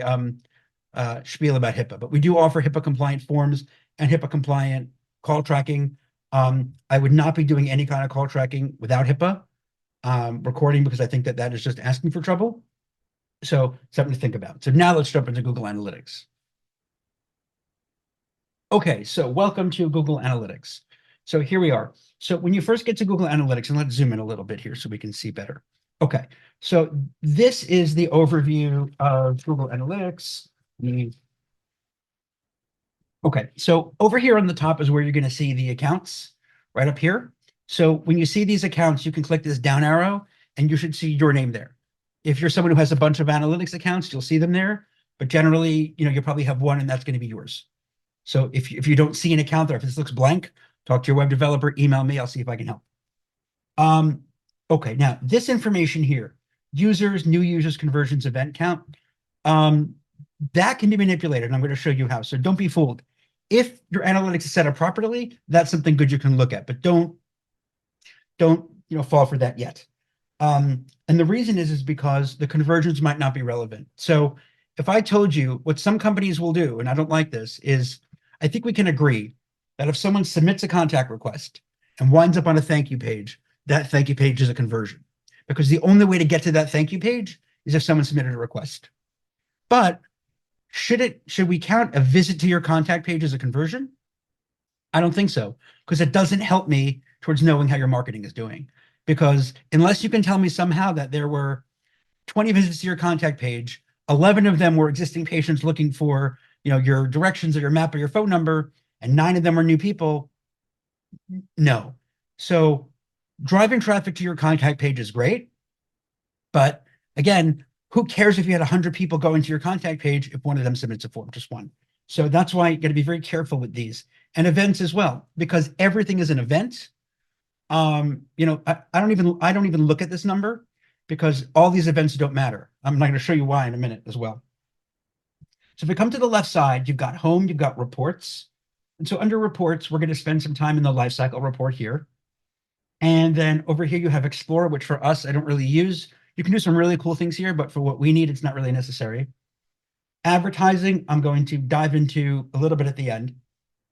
spiel about HIPAA. But we do offer HIPAA compliant forms and HIPAA compliant call tracking. I would not be doing any kind of call tracking without HIPAA recording, because I think that is just asking for trouble. So something to think about. So now let's jump into Google Analytics. Okay, so welcome to Google Analytics. So here we are. So when you first get to Google Analytics, and let's zoom in a little bit here so we can see better. Okay, so this is the overview of Google Analytics. Okay, so over here on the top is where you're going to see the accounts, right up here. So when you see these accounts, you can click this down arrow and you should see your name there. If you're someone who has a bunch of analytics accounts, you'll see them there. But generally, you'll probably have one, and that's going to be yours. So if you don't see an account there, if this looks blank, talk to your web developer, email me, I'll see if I can help. Okay, now this information here, users, new users, conversions, event count, that can be manipulated, and I'm going to show you how. So don't be fooled. If your analytics is set up properly, that's something good you can look at, but don't fall for that yet. And the reason is because the conversions might not be relevant. So if I told you what some companies will do, and I don't like this, is I think we can agree that if someone submits a contact request and winds up on a thank you page, that thank you page is a conversion, because the only way to get to that thank you page is if someone submitted a request. But should we count a visit to your contact page as a conversion? I don't think so, because it doesn't help me towards knowing how your marketing is doing. Because unless you can tell me somehow that there were 20 visits to your contact page, 11 of them were existing patients looking for your directions or your map or your phone number, and 9 of them are new people, no. So driving traffic to your contact page is great, but again, who cares if you had 100 people go into your contact page if one of them submits a form, just one. So that's why you got to be very careful with these, and events as well, because everything is an event. I don't even look at this number, because all these events don't matter. I'm going to show you why in a minute as well. So if we come to the left side, you've got home, you've got reports. And so under reports, we're going to spend some time in the lifecycle report here. And then over here, you have Explore, which for us, I don't really use. You can do some really cool things here, but for what we need, it's not really necessary. Advertising, I'm going to dive into a little bit at the end,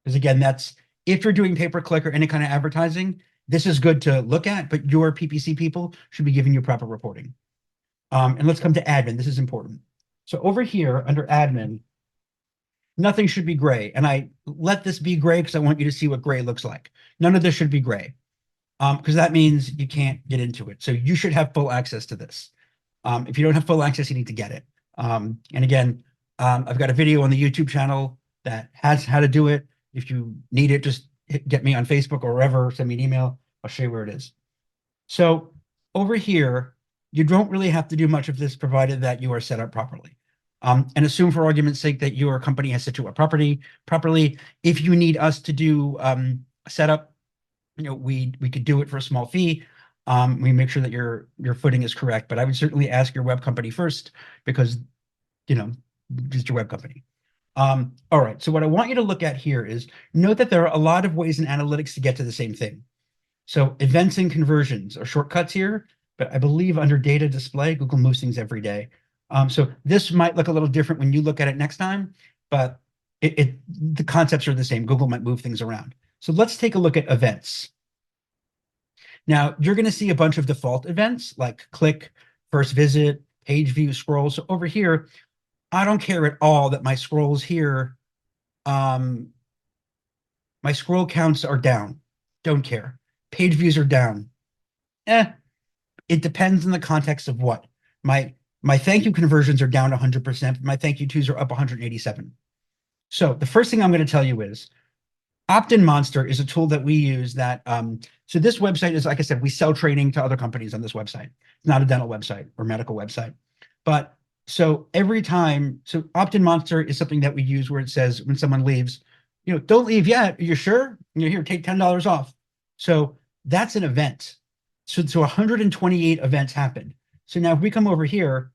because again, that's if you're doing pay-per-click or any kind of advertising, this is good to look at, but your PPC people should be giving you proper reporting. And let's come to admin. This is important. So over here under admin, nothing should be gray. And I let this be gray because I want you to see what gray looks like. None of this should be gray, because that means you can't get into it. So you should have full access to this. If you don't have full access, you need to get it. And again, I've got a video on the YouTube channel that has how to do it. If you need it, just get me on Facebook or wherever, send me an email. I'll show you where it is. So over here, you don't really have to do much of this, provided that you are set up properly. And assume for argument's sake that your company has set you up properly. If you need us to do a setup, we could do it for a small fee. We make sure that your footing is correct, but I would certainly ask your web company first, because just your web company. All right, so what I want you to look at here is note that there are a lot of ways in analytics to get to the same thing. So events and conversions are shortcuts here, but I believe under data display, Google moves things every day. So this might look a little different when you look at it next time, but the concepts are the same. Google might move things around. So let's take a look at events. Now, you're going to see a bunch of default events like click, first visit, page view, scroll. So over here, I don't care at all that my scrolls here, my scroll counts are down. Don't care. Page views are down. It depends on the context of what. My thank you conversions are down 100%. My thank you twos are up 187. So the first thing I'm going to tell you is Opt-in Monster is a tool that we use that, so this website is, like I said, we sell training to other companies on this website. It's not a dental website or medical website. But so every time, so Opt-in Monster is something that we use where it says when someone leaves, don't leave yet. Are you sure? You're here, take $10 off. So that's an event. So 128 events happened. So now if we come over here,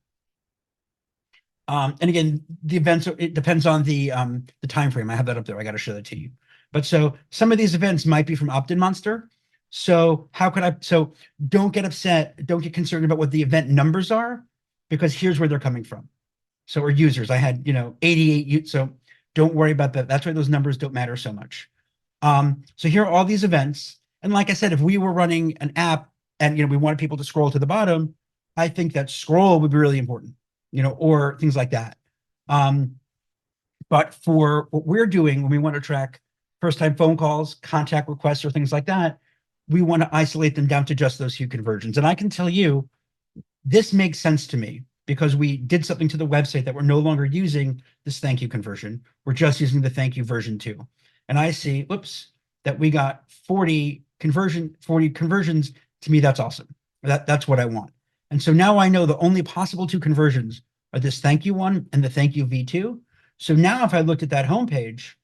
and again, the events, it depends on the time frame. I have that up there. I got to show that to you. But so some of these events might be from Opt-in Monster. So how could I, so don't get upset. Don't get concerned about what the event numbers are, because here's where they're coming from. So our users, I had, 88, so don't worry about that. That's why those numbers don't matter so much. So here are all these events. And like I said, if we were running an app and, we wanted people to scroll to the bottom, I think that scroll would be really important, or things like that. But for what we're doing when we want to track first-time phone calls, contact requests, or things like that, we want to isolate them down to just those few conversions. And I can tell you, this makes sense to me because we did something to the website that we're no longer using this thank you conversion. We're just using the thank you version 2. And I see, whoops, that we got 40 conversions. To me, that's awesome. That's what I want. And so now I know the only possible 2 conversions are this thank you one and the thank you V2. So now if I looked at that homepage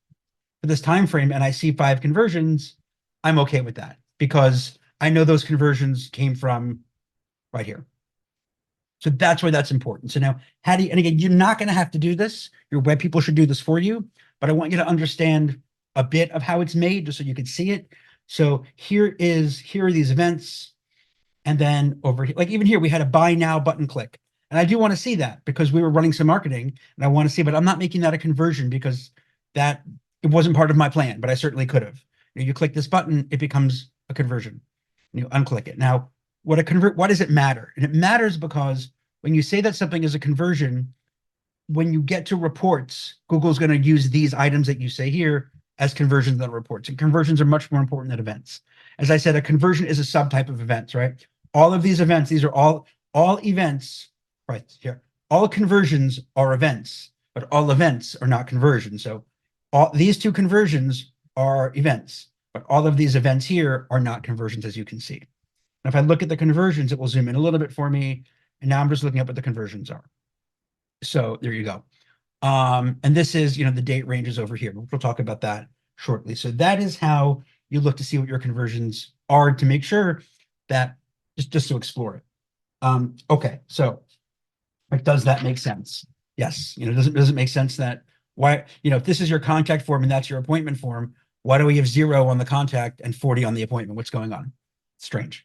for this time frame and I see 5 conversions, I'm okay with that because I know those conversions came from right here. So that's why that's important. So now, and again, you're not going to have to do this. Your web people should do this for you, but I want you to understand a bit of how it's made just so you can see it. So here are these events. And then over here, like even here, we had a buy now button click. And I do want to see that because we were running some marketing and I want to see, but I'm not making that a conversion because it wasn't part of my plan, but I certainly could have. You click this button, it becomes a conversion. You unclick it. Now, why does it matter? And it matters because when you say that something is a conversion, when you get to reports, Google's going to use these items that you say here as conversions on reports. And conversions are much more important than events. As I said, a conversion is a subtype of events, right? All of these events, these are all events, right here. All conversions are events, but all events are not conversions. So these 2 conversions are events, but all of these events here are not conversions, as you can see. And if I look at the conversions, it will zoom in a little bit for me. And now I'm just looking at what the conversions are. So there you go. And this is, the date ranges over here. We'll talk about that shortly. So that is how you look to see what your conversions are to make sure that just to explore it. Okay, so does that make sense? Yes. Does it make sense that why, if this is your contact form and that's your appointment form, why do we have 0 on the contact and 40 on the appointment? What's going on? Strange.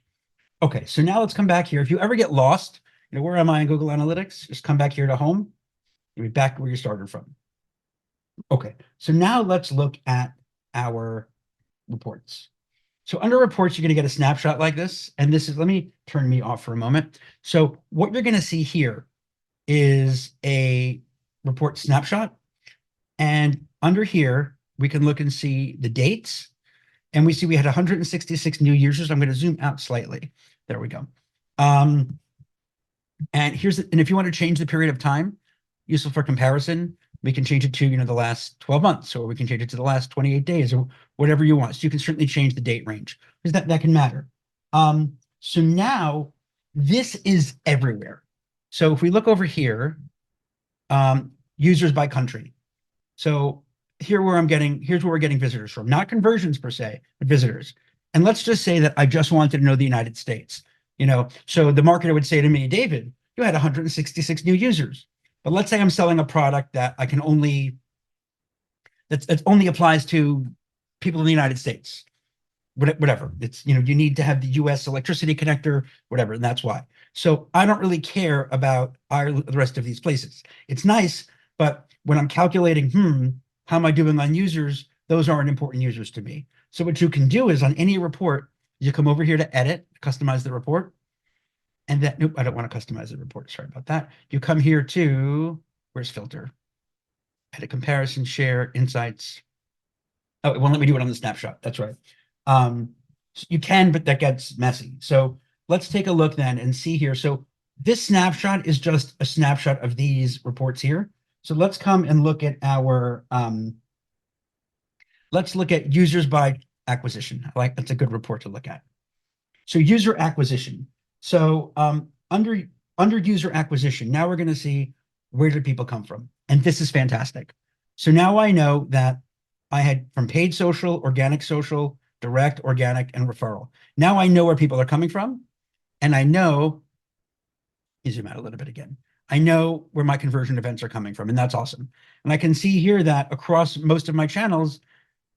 Okay, so now let's come back here. If you ever get lost, where am I in Google Analytics? Just come back here to home. You'll be back where you started from. Okay, so now let's look at our reports. So under reports, you're going to get a snapshot like this. And this is, let me turn me off for a moment. So what you're going to see here is a report snapshot. And under here, we can look and see the dates. And we see we had 166 new users. I'm going to zoom out slightly. There we go. And if you want to change the period of time, useful for comparison, we can change it to, the last 12 months, or we can change it to the last 28 days, or whatever you want. So you can certainly change the date range because that can matter. So now this is everywhere. So if we look over here, users by country. So here's where we're getting visitors from, not conversions per se, but visitors. And let's just say that I just wanted to know the United States, so the marketer would say to me, David, you had 166 new users. But let's say I'm selling a product that I can that only applies to people in the United States, whatever. It's, you need to have the US electricity connector, whatever, and that's why. So I don't really care about the rest of these places. It's nice, but when I'm calculating, how am I doing on users? Those aren't important users to me. So what you can do is on any report, you come over here to edit, customize the report. And then, nope, I don't want to customize the report. Sorry about that. You come here to, where's filter? Edit comparison, share, insights. Oh, it won't let me do it on the snapshot. That's right. You can, but that gets messy. So let's take a look then and see here. So this snapshot is just a snapshot of these reports here. So let's come and look at our, let's look at users by acquisition. That's a good report to look at. So user acquisition. So under user acquisition, now we're going to see where did people come from? And this is fantastic. So now I know that I had from paid social, organic social, direct, organic, and referral. Now I know where people are coming from. And I know, you zoom out a little bit again. I know where my conversion events are coming from, and that's awesome. And I can see here that across most of my channels,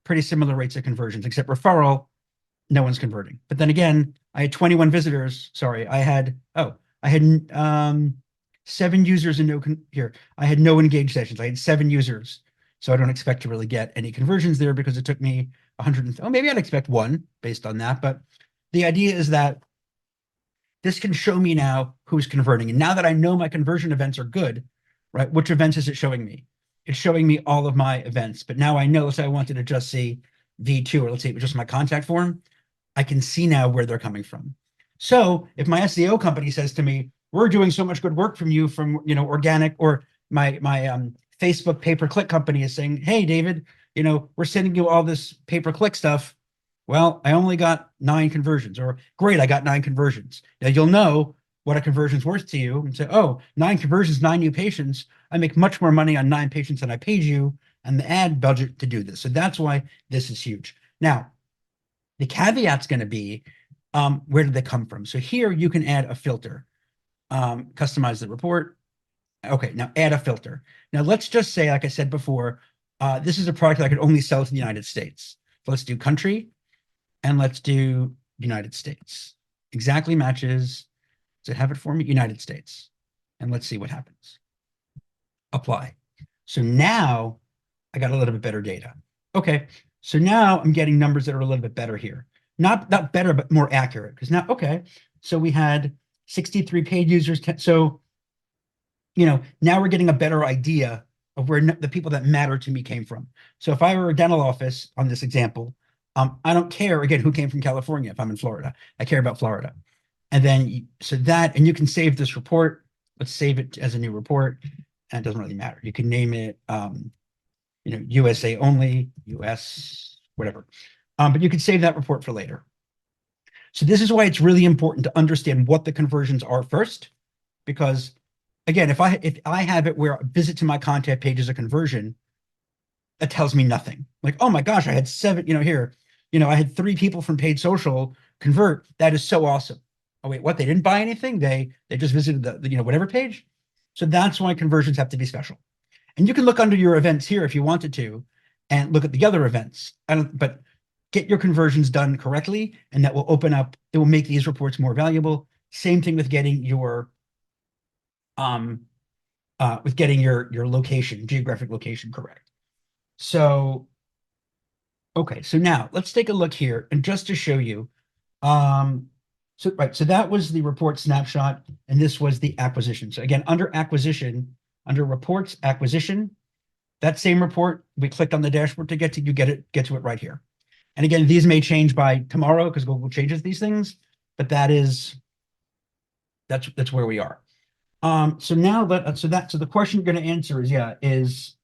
pretty similar rates of conversions, except referral, no one's converting. But then again, I had 21 visitors. Sorry, I had 7 users and I had no engaged sessions. I had 7 users. So I don't expect to really get any conversions there because it took me 100. Maybe I'd expect 1 based on that. But the idea is that this can show me now who's converting. And now that I know my conversion events are good, right? Which events is it showing me? It's showing me all of my events. But now I know, let's say I wanted to just see V2, or let's say it was just my contact form. I can see now where they're coming from. So if my SEO company says to me, we're doing so much good work from you from, organic, or my Facebook pay-per-click company is saying, hey, David, we're sending you all this pay-per-click stuff. Well, I only got 9 conversions, or great, I got 9 conversions. Now you'll know what a conversion's worth to you and say, oh, 9 conversions, 9 new patients. I make much more money on 9 patients than I paid you and the ad budget to do this. So that's why this is huge. Now, the caveat's going to be, where did they come from? So here you can add a filter, customize the report. Okay, now add a filter. Now let's just say, like I said before, this is a product that I could only sell to the United States. So let's do country, and let's do United States. Exactly matches. Does it have it for me? United States. And let's see what happens. Apply. So now I got a little bit better data. Okay, so now I'm getting numbers that are a little bit better here. Not better, but more accurate. Because now, okay, so we had 63 paid users. So, now we're getting a better idea of where the people that matter to me came from. So if I were a dental office on this example, I don't care, again, who came from California if I'm in Florida. I care about Florida. And then, and you can save this report. Let's save it as a new report. And it doesn't really matter. You can name it, USA only, US, whatever. But you can save that report for later. So this is why it's really important to understand what the conversions are first, because again, if I have it where a visit to my contact page is a conversion, that tells me nothing. Like, oh my gosh, I had 7, here, I had 3 people from paid social convert. That is so awesome. Oh wait, what? They didn't buy anything? They just visited the whatever page. So that's why conversions have to be special. And you can look under your events here if you wanted to, and look at the other events. But get your conversions done correctly, and that will open up. It will make these reports more valuable. Same thing with getting your location, geographic location correct. So, okay, so now let's take a look here, and just to show you, so that was the report snapshot, and this was the acquisition. So again, under acquisition, under reports acquisition, that same report, we clicked on the dashboard to get to, you get to it right here. And again, these may change by tomorrow because Google changes these things, but that's where we are. So now so the question you're going to answer is,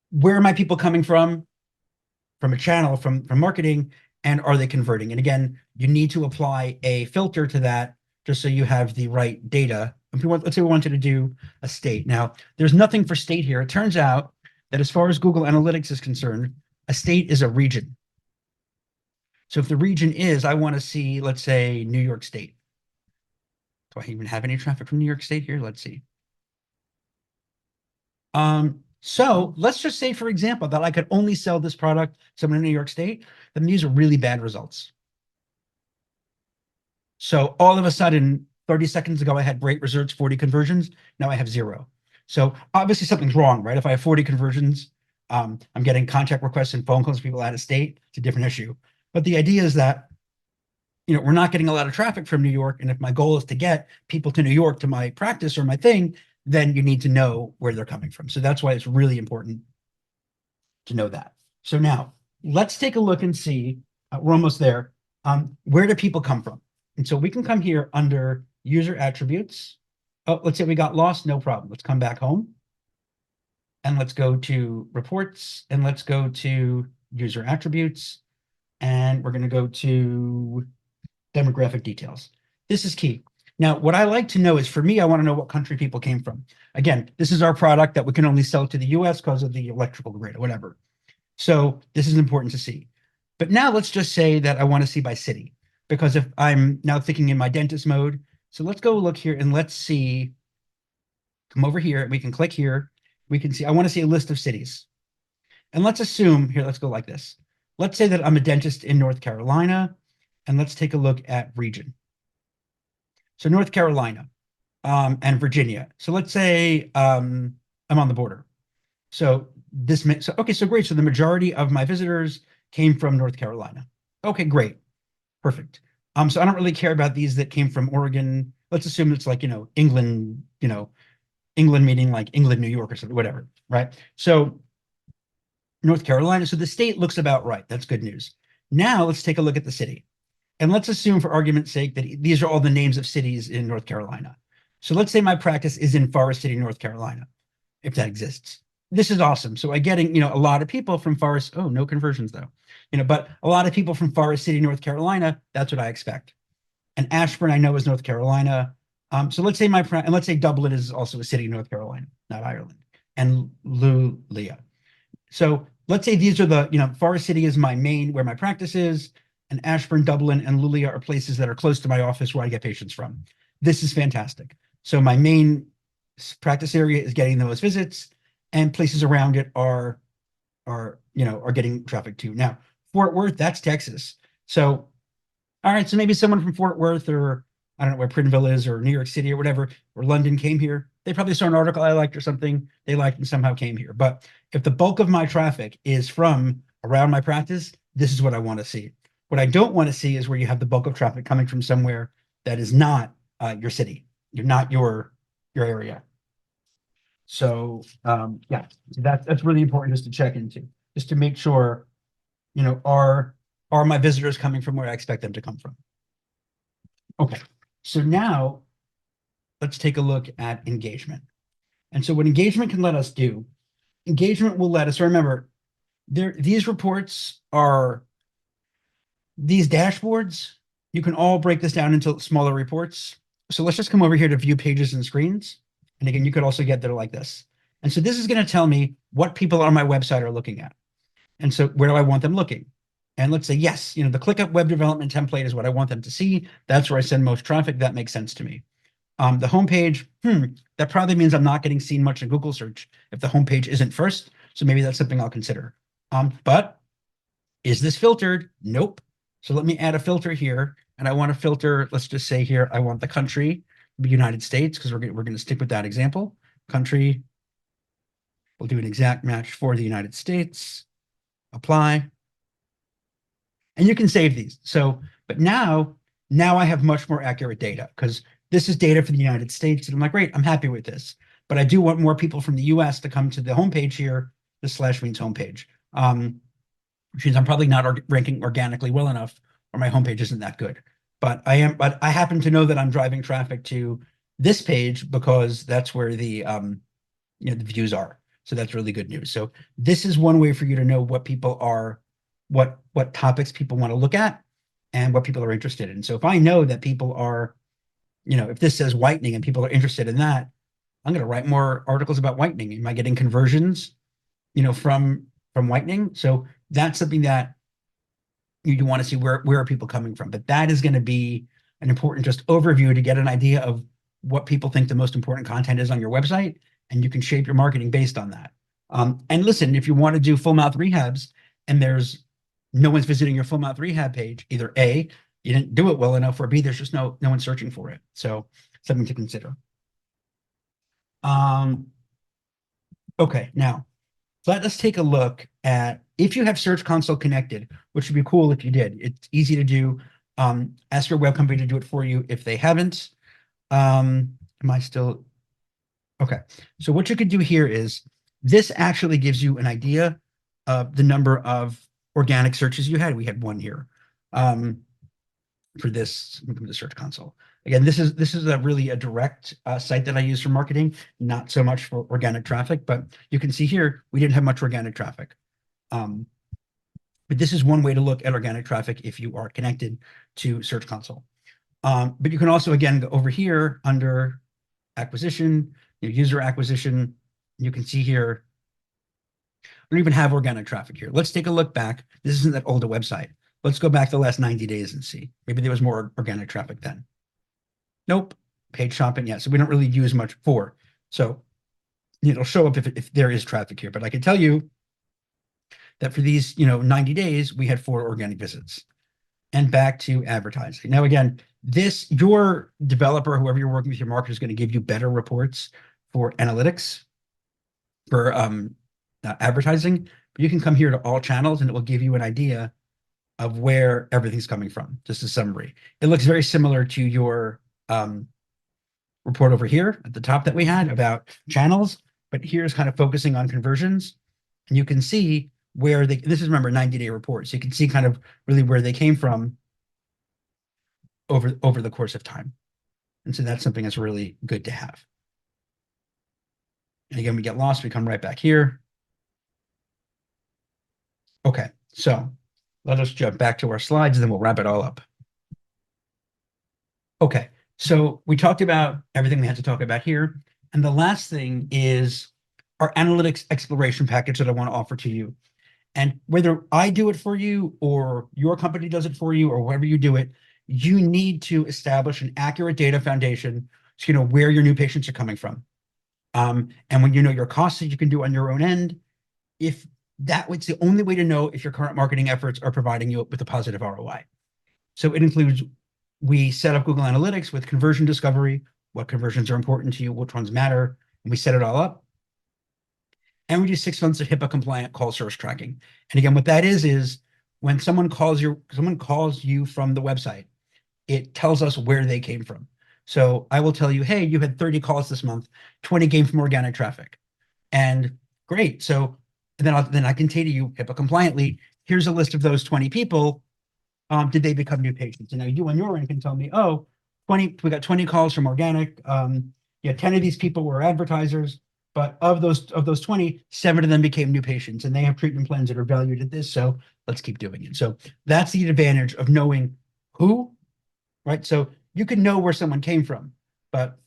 where are my people coming from a channel, from marketing, and are they converting? And again, you need to apply a filter to that just so you have the right data. Let's say we wanted to do a state. Now, there's nothing for state here. It turns out that as far as Google Analytics is concerned, a state is a region. So if the region is, I want to see, let's say, New York State. Do I even have any traffic from New York State here? Let's see. So let's just say, for example, that I could only sell this product to someone in New York State. Then these are really bad results. So all of a sudden, 30 seconds ago, I had great results, 40 conversions. Now I have 0. So obviously something's wrong, right? If I have 40 conversions, I'm getting contact requests and phone calls from people out of state. It's a different issue. But the idea is that we're not getting a lot of traffic from New York. And if my goal is to get people to New York to my practice or my thing, then you need to know where they're coming from. So that's why it's really important to know that. So now let's take a look and see, we're almost there. Where do people come from? And so we can come here under user attributes. Oh, let's say we got lost, no problem. Let's come back home. And let's go to reports and let's go to user attributes. And we're going to go to demographic details. This is key. Now, what I like to know is, for me, I want to know what country people came from. Again, this is our product that we can only sell to the US because of the electrical grid or whatever. So this is important to see. But now let's just say that I want to see by city, because if I'm now thinking in my dentist mode, so let's go look here and let's see, come over here, we can click here. We can see, I want to see a list of cities. And let's assume, here, let's go like this. Let's say that I'm a dentist in North Carolina, and let's take a look at region. So North Carolina and Virginia. So let's say I'm on the border. So this makes, so, okay, so great. So the majority of my visitors came from North Carolina. Okay, great. Perfect. So I don't really care about these that came from Oregon. Let's assume it's like, England, England meaning like England, New York or something, whatever, right? So North Carolina, so the state looks about right. That's good news. Now let's take a look at the city. And let's assume, for argument's sake, that these are all the names of cities in North Carolina. So let's say my practice is in Forest City, North Carolina, if that exists. This is awesome. So I'm getting, a lot of people from Forest, oh, no conversions though, but a lot of people from Forest City, North Carolina, that's what I expect. And Ashburn, I know, is North Carolina. So let's say and let's say Dublin is also a city in North Carolina, not Ireland, and Luleå. So let's say these are the, Forest City is my main, where my practice is, and Ashburn, Dublin, and Luleå are places that are close to my office where I get patients from. This is fantastic. So my main practice area is getting the most visits, and places around it are getting traffic too. Now, Fort Worth, that's Texas. So, all right, so maybe someone from Fort Worth, or I don't know where Prineville is, or New York City or whatever, or London came here. They probably saw an article I liked or something. They liked and somehow came here. But if the bulk of my traffic is from around my practice, this is what I want to see. What I don't want to see is where you have the bulk of traffic coming from somewhere that is not your city. You're not your area. So yeah, that's really important just to check into, just to make sure, are my visitors coming from where I expect them to come from? Okay, so now let's take a look at engagement. And so what engagement can let us do, engagement will let us, remember, these reports are, these dashboards, you can all break this down into smaller reports. So let's just come over here to view pages and screens. And again, you could also get there like this. And so this is going to tell me what people on my website are looking at. And so where do I want them looking? And let's say, yes, the ClickUp web development template is what I want them to see. That's where I send most traffic. That makes sense to me. The homepage, that probably means I'm not getting seen much in Google search if the homepage isn't first. So maybe that's something I'll consider. But is this filtered? Nope. So let me add a filter here. And I want to filter, let's just say here, I want the country, the United States, because we're going to stick with that example. Country, we'll do an exact match for the United States. Apply. And you can save these. So, but now I have much more accurate data, because this is data for the United States. And I'm like, great, I'm happy with this. But I do want more people from the US to come to the homepage here. The slash means homepage. Which means I'm probably not ranking organically well enough, or my homepage isn't that good. But I happen to know that I'm driving traffic to this page because that's where the the views are. So that's really good news. So this is one way for you to know what people are, what topics people want to look at, and what people are interested in. So if I know that people are, if this says whitening and people are interested in that, I'm going to write more articles about whitening. Am I getting conversions, from whitening? So that's something that you want to see, where are people coming from. But that is going to be an important just overview to get an idea of what people think the most important content is on your website, and you can shape your marketing based on that. And listen, if you want to do full mouth rehabs and there's no one's visiting your full mouth rehab page, either A, you didn't do it well enough, or B, there's just no one searching for it. So something to consider. Okay, now let us take a look at, if you have Search Console connected, which would be cool if you did. It's easy to do. Ask your web company to do it for you if they haven't. Am I still? Okay. So what you could do here is this actually gives you an idea of the number of organic searches you had. We had one here. For this, let me come to the Search Console. Again, this is a really a direct site that I use for marketing, not so much for organic traffic, but you can see here, we didn't have much organic traffic. But this is one way to look at organic traffic if you are connected to Search Console. But you can also, again, go over here under acquisition, user acquisition. You can see here, we don't even have organic traffic here. Let's take a look back. This isn't that old a website. Let's go back the last 90 days and see. Maybe there was more organic traffic then. Nope. Paid shopping, yeah. So we don't really use much for. So it'll show up if there is traffic here. But I can tell you that for these 90 days, we had 4 organic visits. And back to advertising. Now, again, your developer, whoever you're working with, your marketer, is going to give you better reports for analytics, for advertising. But you can come here to all channels and it will give you an idea of where everything's coming from, just a summary. It looks very similar to your report over here at the top that we had about channels, but here's kind of focusing on conversions. And you can see where this is, remember, 90-day report. So you can see kind of really where they came from over the course of time. And so that's something that's really good to have. And again, we get lost, we come right back here. Okay, so let us jump back to our slides and then we'll wrap it all up. Okay, so we talked about everything we had to talk about here. And the last thing is our analytics exploration package that I want to offer to you. And whether I do it for you or your company does it for you or whoever you do it, you need to establish an accurate data foundation so you know where your new patients are coming from. And when you know your costs that you can do on your own end, if that was the only way to know if your current marketing efforts are providing you with a positive ROI. So it includes, we set up Google Analytics with conversion discovery, what conversions are important to you, which ones matter, and we set it all up. And we do 6 months of HIPAA-compliant call source tracking. And again, what that is when someone calls you from the website, it tells us where they came from. So I will tell you, hey, you had 30 calls this month, 20 came from organic traffic. And great. So then I can tell you HIPAA compliantly, here's a list of those 20 people. Did they become new patients? And now you on your end can tell me, oh, we got 20 calls from organic. 10 of these people were advertisers, but of those 20, 7 of them became new patients and they have treatment plans that are valued at this. So let's keep doing it. So that's the advantage of knowing who, right? So you can know where someone came from, but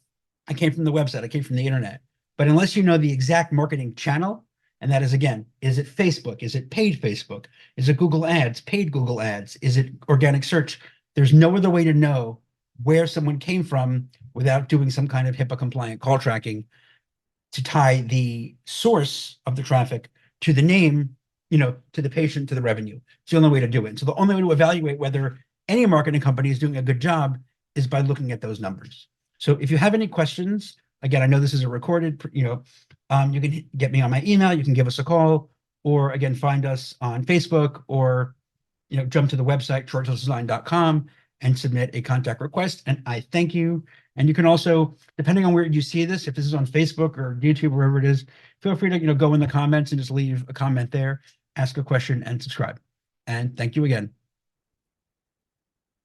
I came from the website, I came from the internet. But unless you know the exact marketing channel, and that is, again, is it Facebook? Is it paid Facebook? Is it Google Ads, paid Google Ads? Is it organic search? There's no other way to know where someone came from without doing some kind of HIPAA compliant call tracking to tie the source of the traffic to the name, to the patient, to the revenue. It's the only way to do it. So the only way to evaluate whether any marketing company is doing a good job is by looking at those numbers. So if you have any questions, again, I know this is a recorded, you can get me on my email, you can give us a call, or again, find us on Facebook, or, jump to the website, shortsalesdesign.com, and submit a contact request. And I thank you. And you can also, depending on where you see this, if this is on Facebook or YouTube, wherever it is, feel free to, go in the comments and just leave a comment there, ask a question, and subscribe. And thank you again.